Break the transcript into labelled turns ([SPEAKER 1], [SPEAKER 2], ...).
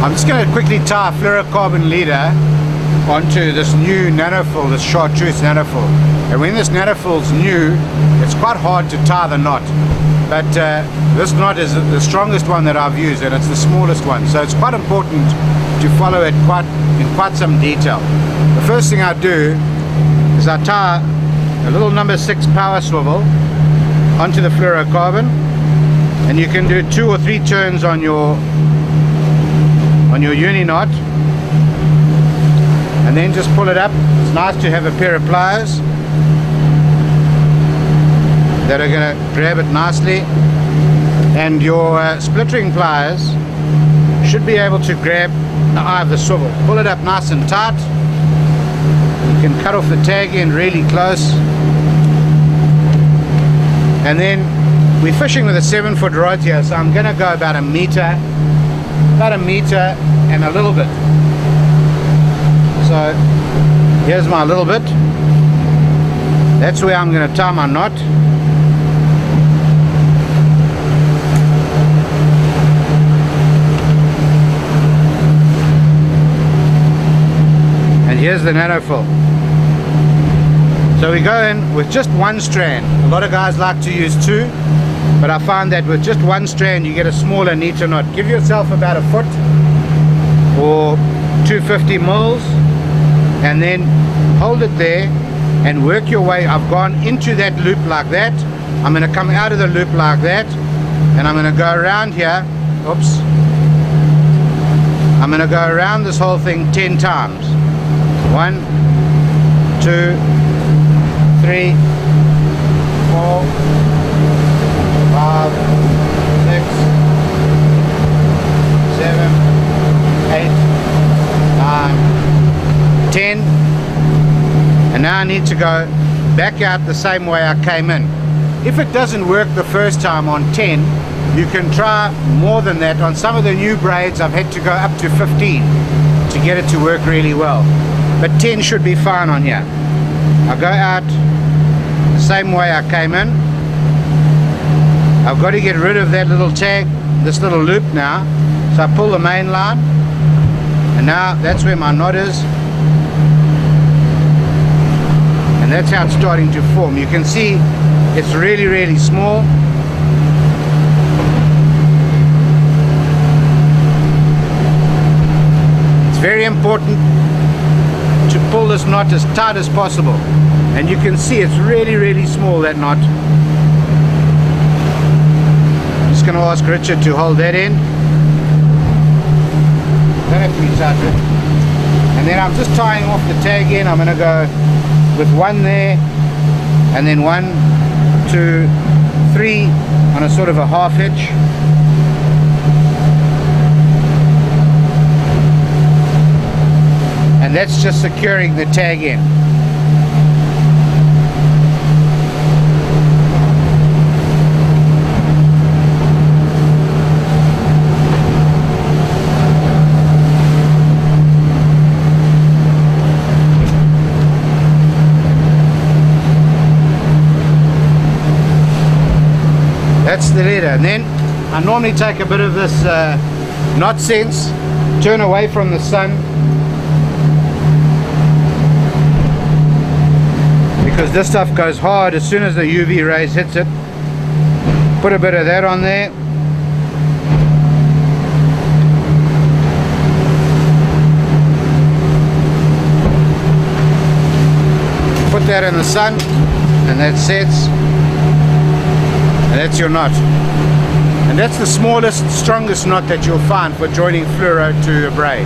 [SPEAKER 1] I'm just going to quickly tie a fluorocarbon leader onto this new nanofil, this Chartreuse nanofil. And when this nanofil's new, it's quite hard to tie the knot. But this knot is the strongest one that I've used, and it's the smallest one. So it's quite important to follow it in quite some detail. The first thing I do is I tie a little number 6 power swivel onto the fluorocarbon, and you can do 2 or 3 turns on your uni knot, and then just pull it up. It's nice to have a pair of pliers that are going to grab it nicely, and your splittering pliers should be able to grab the eye of the swivel. Pull it up nice and tight. You can cut off the tag end really close, and then we're fishing with a 7-foot rod here, so I'm going to go about a meter and a little bit. So here's my little bit. That's where I'm going to tie my knot. And here's the nanofil. So we go in with just 1 strand. A lot of guys like to use 2, but I find that with just 1 strand you get a smaller, neater knot. Give yourself about a foot or 250 mils, and then hold it there and work your way. I've gone into that loop like that. I'm going to come out of the loop like that, and I'm going to go around here. Oops. I'm going to go around this whole thing 10 times. 1, 2, 3, 4, 5, 6, 7, 8, 9, 10. And now I need to go back out the same way I came in. If it doesn't work the first time on 10, you can try more than that. On some of the new braids I've had to go up to 15 to get it to work really well, but 10 should be fine on here. I go out the same way I came in. I've got to get rid of that little tag, this little loop now. So I pull the main line, and now that's where my knot is, and that's how it's starting to form. You can see it's really small. It's very important to pull this knot as tight as possible, and you can see it's really small, that knot. I'm just going to ask Richard to hold that in. Don't have to be tight, Richard. And then I'm just tying off the tag end. I'm going to go with 1 there, and then 1, 2, 3 on a sort of a half hitch. And that's just securing the tag in. That's the leader. And then I normally take a bit of this knot sense, turn away from the sun, because this stuff goes hard as soon as the UV rays hits it. Put a bit of that on there. Put that in the sun, and that sets, and that's your knot. And that's the smallest, strongest knot that you'll find for joining fluoro to a braid.